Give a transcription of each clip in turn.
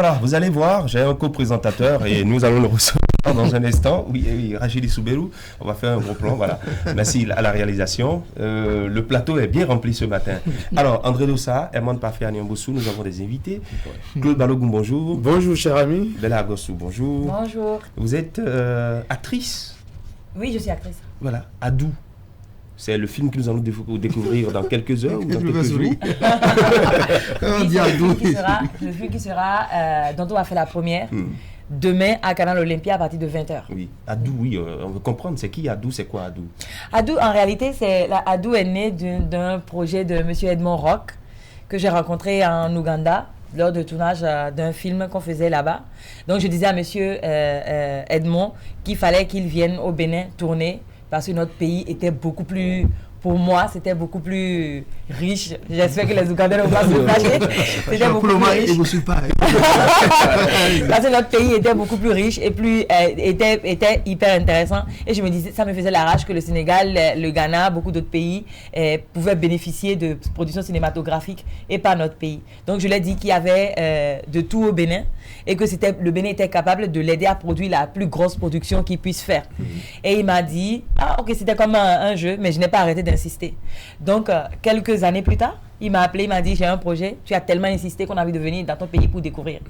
voilà, vous allez voir, j'ai un co-présentateur et nous allons le recevoir dans un instant. Oui, Rachidi Souberou, on va faire un gros plan, voilà. Merci à la réalisation. Le plateau est bien rempli ce matin. Alors, André Dossa, Herman Parfait à Niamboussou, nous avons des invités. Claude Balogun, bonjour. Bonjour, cher ami. Bella Agossou, bonjour. Bonjour. Vous êtes actrice? Oui, je suis actrice. Voilà, Adou. C'est le film que nous allons découvrir dans quelques heures ou dans quelques jours. On dit Adou. Le film qui sera, dont on va faire la première, demain à Canal Olympia à partir de 20h. Oui, Adou, oui, on veut comprendre, c'est qui Adou, c'est quoi Adou? Adou, en réalité, Adou est né d'un projet de M. Edmond Rock, que j'ai rencontré en Ouganda, lors du tournage d'un film qu'on faisait là-bas. Donc je disais à M. Edmond qu'il fallait qu'il vienne au Bénin tourner, parce que notre pays était beaucoup plus... Pour moi, c'était beaucoup plus riche. J'espère que les Ougandais ne vont pas se fâcher. C'était beaucoup plus riche. Parce que notre pays était beaucoup plus riche et était hyper intéressant. Et je me disais, ça me faisait la rage que le Sénégal, le Ghana, beaucoup d'autres pays pouvaient bénéficier de productions cinématographiques et pas notre pays. Donc je lui ai dit qu'il y avait de tout au Bénin et que le Bénin était capable de l'aider à produire la plus grosse production qu'il puisse faire. Et il m'a dit, ok, c'était comme un jeu, mais je n'ai pas arrêté d'insister. Donc, quelques années plus tard, il m'a appelé, il m'a dit, j'ai un projet, tu as tellement insisté qu'on a envie de venir dans ton pays pour découvrir.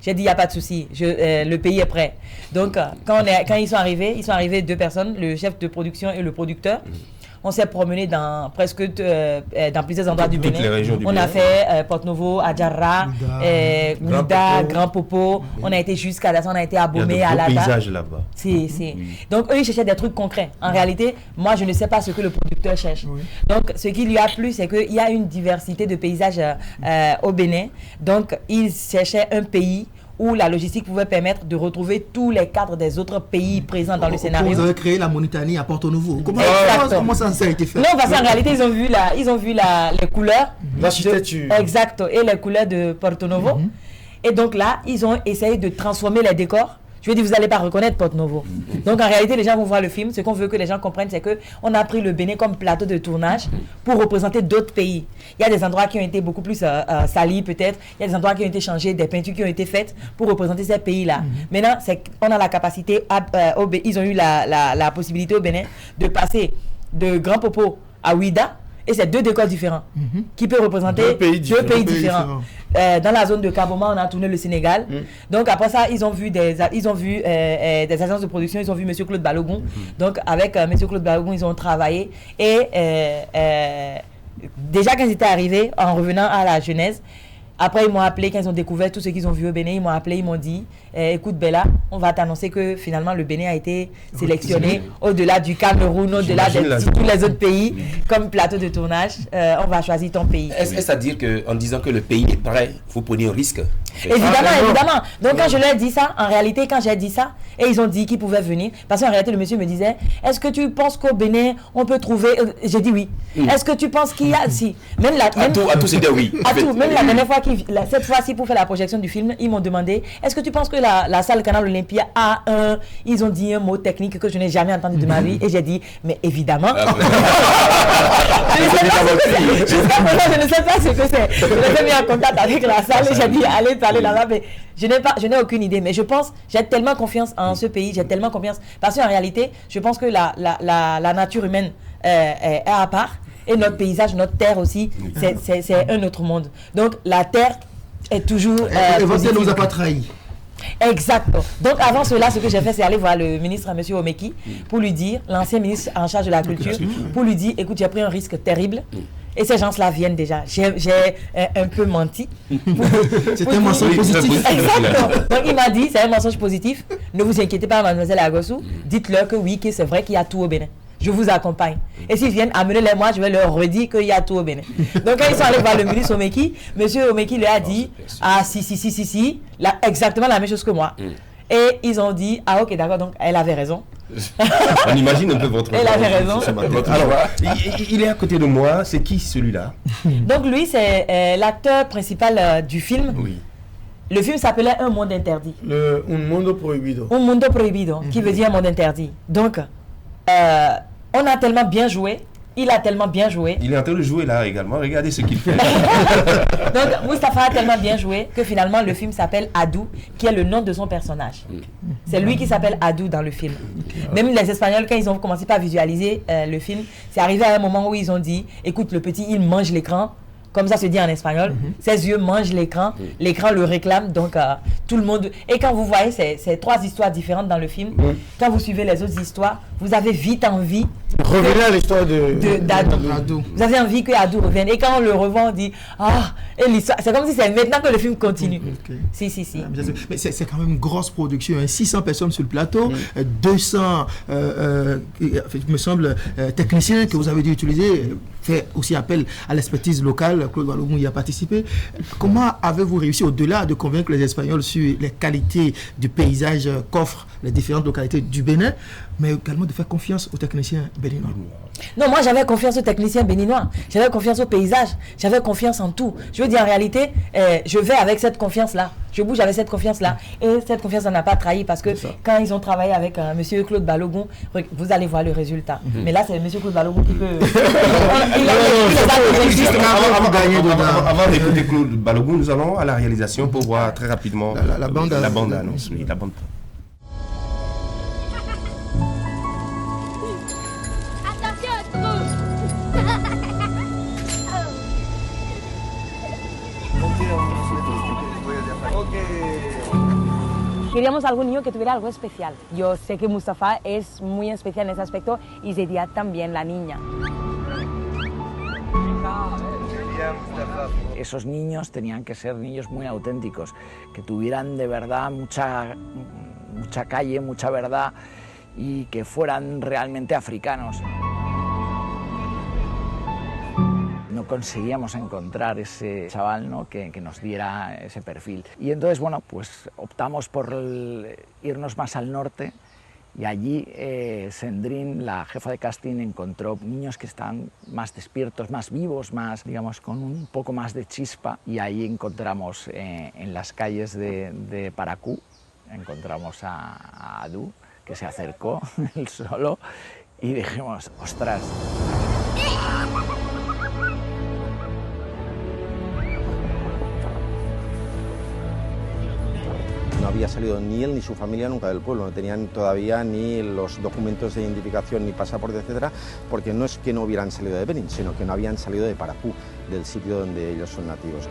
J'ai dit, il n'y a pas de souci, le pays est prêt. Donc, quand ils sont arrivés 2 personnes, le chef de production et le producteur. On s'est promené dans plusieurs endroits du Bénin. On a fait Porto-Novo, Adjara, Gouda, Grand Popo. On a été jusqu'à Dassan, on a été à Bomé, à Lata. Il y a de beaux paysages là-bas. Donc, eux, ils cherchaient des trucs concrets. En réalité, moi, je ne sais pas ce que le producteur cherche. Donc, ce qui lui a plu, c'est qu'il y a une diversité de paysages au Bénin. Donc, ils cherchaient un pays où la logistique pouvait permettre de retrouver tous les cadres des autres pays présents dans le scénario. Vous avez créé la Mauritanie à Porto-Novo. Comment ça a été fait? Non, parce qu'en réalité, ils ont vu les couleurs. L'architecture. Exact, et les couleurs de Porto-Novo. Et donc là, ils ont essayé de transformer les décors. Je lui ai dit, vous n'allez pas reconnaître Porto-Novo. Donc en réalité, les gens vont voir le film. Ce qu'on veut que les gens comprennent, c'est qu'on a pris le Bénin comme plateau de tournage pour représenter d'autres pays. Il y a des endroits qui ont été beaucoup plus salis peut-être. Il y a des endroits qui ont été changés, des peintures qui ont été faites pour représenter ces pays-là. Maintenant, on a la capacité, ils ont eu la possibilité au Bénin de passer de Grand Popo à Ouida. Et c'est 2 décors différents qui peuvent représenter deux pays différents. Dans la zone de Kaboma, on a tourné le Sénégal. Donc après ça, ils ont vu des agences de production, ils ont vu M. Claude Balogun. Donc avec M. Claude Balogun, ils ont travaillé. Et déjà quand ils étaient arrivés, en revenant à la Genèse, après ils m'ont appelé quand ils ont découvert tout ce qu'ils ont vu au Bénin. Ils m'ont appelé, ils m'ont dit, écoute Bella, on va t'annoncer que finalement le Bénin a été sélectionné au-delà du Cameroun, au-delà de tous les autres pays comme plateau de tournage. On va choisir ton pays. Est-ce à dire qu'en disant que le pays est prêt, vous prenez un risque? Évidemment. Donc quand je leur ai dit ça, en réalité quand j'ai dit ça, et ils ont dit qu'ils pouvaient venir, parce qu'en réalité le monsieur me disait, est-ce que tu penses qu'au Bénin on peut trouver, j'ai dit oui. Est-ce que tu penses qu'il y a, si, à tout c'était oui. À tout, même la dernière fois, cette fois-ci pour faire la projection du film, ils m'ont demandé, est-ce que tu penses que la salle Canal Olympia a ils ont dit un mot technique que je n'ai jamais entendu de ma vie, et j'ai dit, mais évidemment. Je ne sais pas ce que c'est. Je l'ai mis en contact avec la salle et j'ai dit, allez parler là-bas, mais je n'ai aucune idée. Mais je pense, j'ai tellement confiance en ce pays, j'ai tellement confiance. Parce qu'en réalité, je pense que la nature humaine est à part. Et notre paysage, notre terre aussi, c'est un autre monde. Donc la terre est toujours... et votre terre ne vous a pas trahi. Exact. Donc avant cela, ce que j'ai fait, c'est aller voir le ministre, M. Omeki, pour lui dire, l'ancien ministre en charge de la culture, pour lui dire, écoute, j'ai pris un risque terrible. Et ces gens-là viennent déjà. J'ai un peu menti. C'est un mensonge positif. Exactement. Donc il m'a dit, c'est un mensonge positif. Ne vous inquiétez pas, mademoiselle Agossou. Dites-leur que oui, que c'est vrai qu'il y a tout au Bénin. Je vous accompagne. Et s'ils viennent, amenez-les moi, je vais leur redire qu'il y a tout au Bénin. Donc quand ils sont allés voir le ministre Omeki, monsieur Omeki leur a dit, si, exactement la même chose que moi. Et ils ont dit, ok, d'accord, donc elle avait raison. On imagine un peu votre... Elle avait raison. Alors, il est à côté de moi, c'est qui celui-là? Donc lui, c'est l'acteur principal du film. Oui. Le film s'appelait Un monde interdit. Un mundo prohibido. Un mundo prohibido, qui veut dire un monde interdit. Donc, on a tellement bien joué. il a tellement bien joué. Il est en train de jouer là également. Regardez ce qu'il fait. Donc, Moustapha a tellement bien joué que finalement, le film s'appelle Adou, qui est le nom de son personnage. C'est lui qui s'appelle Adou dans le film. Même les Espagnols, quand ils ont commencé par visualiser le film, c'est arrivé à un moment où ils ont dit, écoute, le petit, il mange l'écran. Comme ça se dit en espagnol, ses yeux mangent l'écran, l'écran le réclame, donc tout le monde... Et quand vous voyez ces 3 histoires différentes dans le film, quand vous suivez les autres histoires, vous avez vite envie... Revenez à l'histoire d'Adou. Vous avez envie que Adou revienne. Et quand on le revoit, on dit, et l'histoire... C'est comme si c'est maintenant que le film continue. Si. Mais c'est quand même une grosse production, 600 personnes sur le plateau, 200, il me semble, techniciens que vous avez dû utiliser, fait aussi appel à l'expertise locale. Claude Balogun y a participé. Comment avez-vous réussi, au-delà de convaincre les Espagnols sur les qualités du paysage qu'offrent les différentes localités du Bénin, mais également de faire confiance aux techniciens béninois? Non, moi j'avais confiance aux techniciens béninois, j'avais confiance au paysage, j'avais confiance en tout. Je veux dire, en réalité, je vais avec cette confiance-là, je bouge avec cette confiance-là, et cette confiance n'a pas trahi parce que quand ils ont travaillé avec monsieur Claude Balogun, vous allez voir le résultat. Mais là, c'est monsieur Claude Balogun qui peut... Avant d'écouter Claude Balogun, nous allons à la réalisation pour voir très rapidement la bande-annonce. Oui, la bande. Queríamos algún niño que tuviera algo especial. Yo sé que Mustafa es muy especial en ese aspecto y Zediat también, la niña. Esos niños tenían que ser niños muy auténticos, que tuvieran de verdad mucha calle, mucha verdad y que fueran realmente africanos. No conseguíamos encontrar ese chaval, ¿no?, que nos diera ese perfil. Y entonces, bueno, pues optamos por irnos más al norte y allí Sendrín, la jefa de casting, encontró niños que estaban más despiertos, más vivos, más, digamos, con un poco más de chispa. Y ahí encontramos en las calles de Paracú, encontramos a Adou, que se acercó él solo y dijimos, ostras. No había salido ni él ni su familia nunca del pueblo, no tenían todavía ni los documentos de identificación ni pasaporte, etcétera, porque no es que no hubieran salido de Benín, sino que no habían salido de Paracú, del sitio donde ellos son nativos.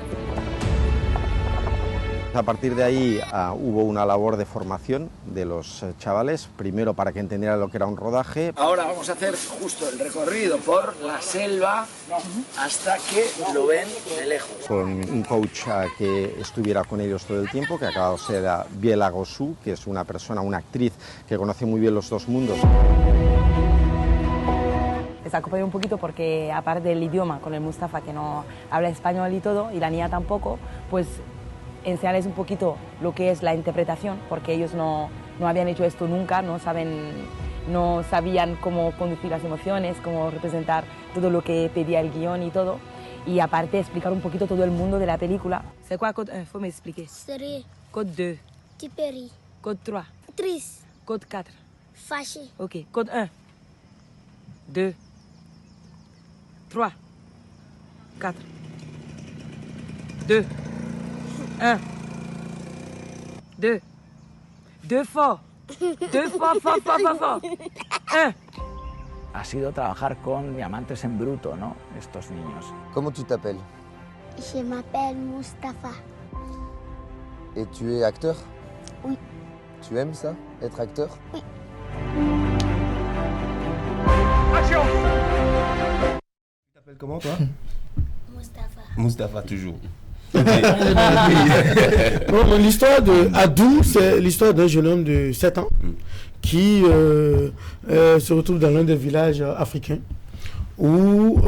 A partir de ahí hubo una labor de formación de los chavales, primero para que entendieran lo que era un rodaje. Ahora vamos a hacer justo el recorrido por la selva hasta que lo ven de lejos. Con un coach que estuviera con ellos todo el tiempo, que acaba de ser Biela Gosu, que es una persona, una actriz que conoce muy bien los dos mundos. Les acompañé un poquito porque aparte del idioma con el Mustafa, que no habla español y todo, y la niña tampoco, pues enseñarles un poquito lo que es la interpretación, porque ellos no habían hecho esto nunca, no sabían cómo conducir las emociones, cómo representar todo lo que pedía el guión y todo. Y aparte explicar un poquito todo el mundo de la película. C'est quoi code 1? Faut m'expliquer. Serré. Code 2. Tiperi. Code 3. Triste. Code 4. Fâché. Ok. Code 1. 2. 3. 4. 2. 1. 2. 2 fort. 2 fort. 1. Ha sido trabajar con diamantes en bruto, ¿no?, estos niños. Comment tu t'appelles? Je m'appelle Mustafa. Et tu es acteur? Oui. Tu aimes ça, être acteur? Oui. Tu t'appelles comment toi? Mustafa. Moustapha toujours. Bon, l'histoire de Adou, c'est l'histoire d'un jeune homme de 7 ans qui se retrouve dans l'un des villages africains où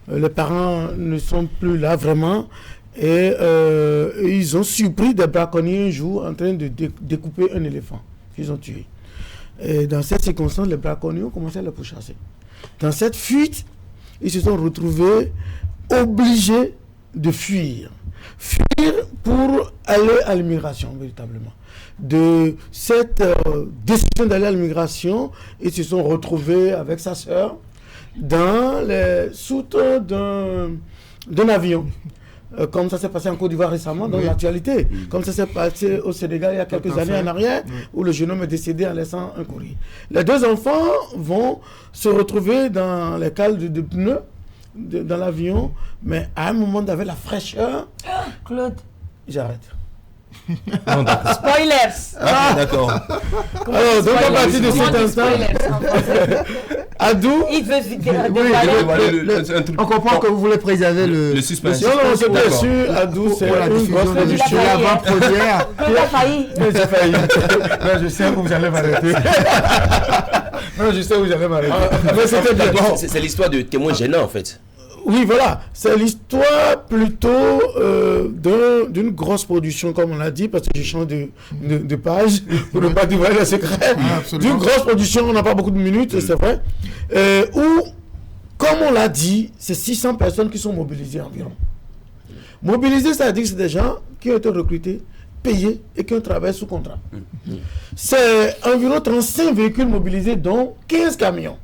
les parents ne sont plus là vraiment et ils ont surpris des braconniers un jour en train de découper un éléphant qu'ils ont tué. Et dans cette circonstance, les braconniers ont commencé à le pourchasser. Dans cette fuite, ils se sont retrouvés obligés de fuir pour aller à l'immigration véritablement. De cette décision d'aller à l'immigration, ils se sont retrouvés avec sa sœur dans les soutes d'un avion. Comme ça s'est passé en Côte d'Ivoire récemment, dans l'actualité. Comme ça s'est passé au Sénégal il y a quelques années en arrière, où le jeune homme est décédé en laissant un courrier. Les deux enfants vont se retrouver dans les cales de pneus dans l'avion, mais à un moment avec la fraîcheur. Claude. J'arrête. Spoilers. Ah, d'accord. Alors, donc à partir de cet instant, Adou, il veut on comprend que vous voulez préserver le suspense. Non, c'est bien sûr, Adou, c'est la diffusion de l'avant-première. Il a failli. J'ai failli. Non, je sais où vous allez m'arrêter. Non, je sais où vous allez m'arrêter. Mais c'était bien. C'est l'histoire de témoins gênants en fait. Oui, voilà. C'est l'histoire plutôt d'une grosse production, comme on l'a dit, parce que je change de page pour ne pas dévoiler les secrets. D'une grosse production, on n'a pas beaucoup de minutes, c'est vrai. Où, comme on l'a dit, c'est 600 personnes qui sont mobilisées environ. Mobilisées, ça veut dire que c'est des gens qui ont été recrutés, payés et qui ont travaillé sous contrat. C'est environ 35 véhicules mobilisés, dont 15 camions.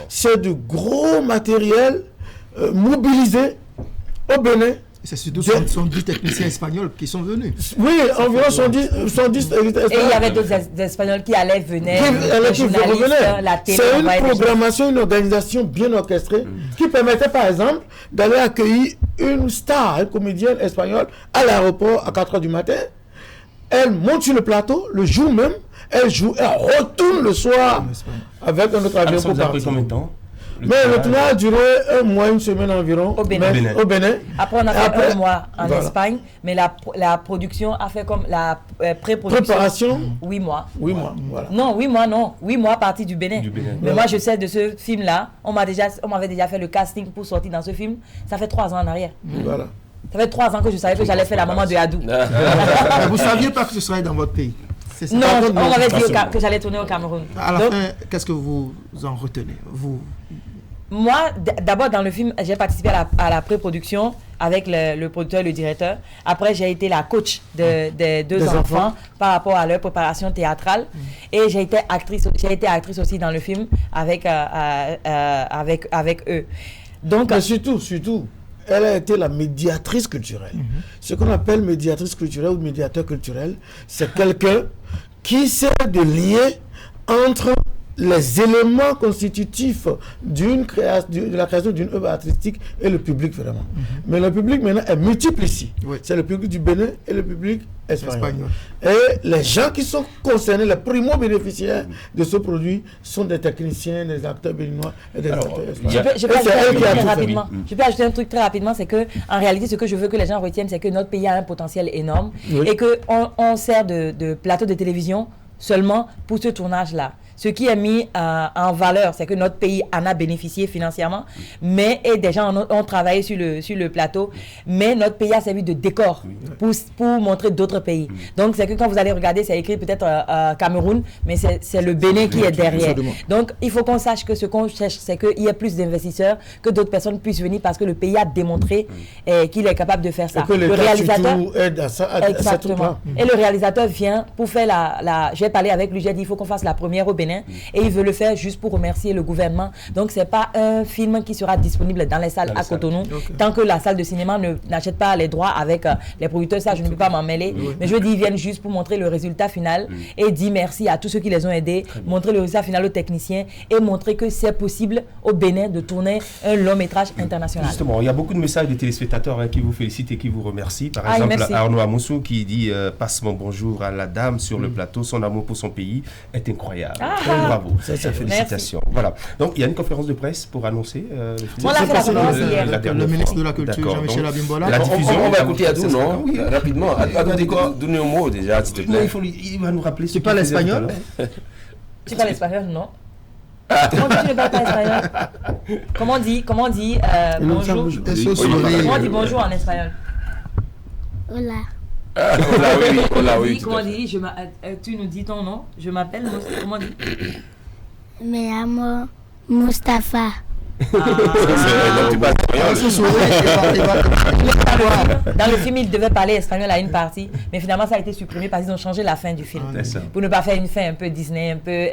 C'est du gros matériel mobilisés au Bénin. C'est surtout 70 techniciens espagnols qui sont venus. Oui, environ 110 Et il y avait d'autres Espagnols qui allaient, venaient, qui revenaient. la télé. C'est une programmation, une organisation bien orchestrée qui permettait par exemple d'aller accueillir une star, une comédienne espagnole à l'aéroport à 4h du matin. Elle monte sur le plateau, le jour même, elle joue, elle retourne le soir avec un autre avion pour partir. Combien de temps? Mais le tournoi a duré un mois, une semaine environ au Bénin. Après, on a fait un mois en Espagne, mais la production a fait comme la pré-production. Préparation 8 mois. 8 mois, voilà. Non, 8 mois, non. 8 mois à partir du Bénin. Mais moi, je sais de ce film-là, on m'avait déjà fait le casting pour sortir dans ce film. Ça fait 3 ans en arrière. Voilà. Ça fait 3 ans que je savais que j'allais faire la maman de Adou. Vous ne saviez pas que ce serait dans votre pays? Non, on m'avait dit que j'allais tourner au Cameroun. À la fin, qu'est-ce que vous en retenez? Moi, d'abord dans le film, j'ai participé à la pré-production avec le producteur et le directeur. Après, j'ai été la coach des deux enfants par rapport à leur préparation théâtrale. Et j'ai été actrice aussi dans le film avec eux. Donc, mais surtout, elle a été la médiatrice culturelle. Ce qu'on appelle médiatrice culturelle ou médiateur culturel, c'est quelqu'un qui sait de lier entre les éléments constitutifs de la création d'une œuvre artistique et le public vraiment. Mais le public maintenant est multiple ici. C'est le public du Bénin et le public espagnol. Et les gens qui sont concernés, les primo-bénéficiaires de ce produit sont des techniciens, des acteurs béninois et des acteurs espagnols. Je peux ajouter un truc très rapidement, c'est que en réalité, ce que je veux que les gens retiennent, c'est que notre pays a un potentiel énorme et qu'on sert de plateau de télévision seulement pour ce tournage-là. Ce qui est mis en valeur, c'est que notre pays en a bénéficié financièrement, et des gens ont travaillé sur le plateau, mais notre pays a servi de décor pour montrer d'autres pays. Donc, c'est que quand vous allez regarder, c'est écrit peut-être Cameroun, mais c'est le Bénin qui est derrière. Donc, il faut qu'on sache que ce qu'on cherche, c'est qu'il y ait plus d'investisseurs, que d'autres personnes puissent venir parce que le pays a démontré qu'il est capable de faire ça. Et que le réalisateur aide à ça. Exactement. Et le réalisateur vient pour faire j'ai parlé avec lui, j'ai dit il faut qu'on fasse la première au Bénin. Et il veut le faire juste pour remercier le gouvernement. Donc, ce n'est pas un film qui sera disponible dans les salles à Cotonou. Tant que la salle de cinéma n'achète pas les droits avec les producteurs, ça, je ne peux pas m'en mêler. Mais je dis, ils viennent juste pour montrer le résultat final et dire merci à tous ceux qui les ont aidés, montrer le résultat final aux techniciens et montrer que c'est possible au Bénin de tourner un long métrage international. Justement, il y a beaucoup de messages de téléspectateurs qui vous félicitent et qui vous remercient. Par exemple, Arnaud Amoussou qui dit passe mon bonjour à la dame sur le plateau. Son amour pour son pays est incroyable. Bravo, félicitations. Voilà. Donc, il y a une conférence de presse pour annoncer le film. On l'a fait la conférence hier. Le ministre de la Culture, Jean-Michel Abimbola. La diffusion. On va écouter Adou, non? Oui, rapidement. Donnez un mot déjà, s'il te plaît. Il va nous rappeler. Tu parles espagnol? Tu parles espagnol, non? Comment tu ne parles pas espagnol? Comment on dit bonjour? Comment on dit bonjour en espagnol? Hola. Hola, oui. Comment on dit? Tu nous dis ton nom? Je m'appelle, comment on dit? Me llamo Mustafa. Dans le film, il devait parler espagnol à une partie, mais finalement, ça a été supprimé parce qu'ils ont changé la fin du film. Pour ne pas faire une fin un peu Disney, un peu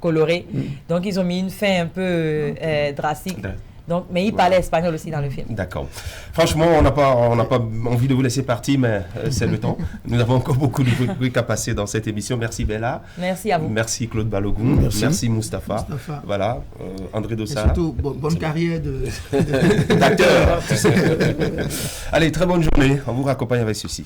colorée. Donc, ils ont mis une fin un peu drastique. Donc, mais il parlait espagnol aussi dans le film. D'accord. Franchement, on n'a pas envie de vous laisser partir, mais c'est le temps. Nous avons encore beaucoup de bruit à passer dans cette émission. Merci Bella. Merci à vous. Merci Claude Balogun. Merci Moustapha. Voilà, André Dossard. Et surtout, bonne carrière d'acteur. Allez, très bonne journée. On vous raccompagne avec ceci.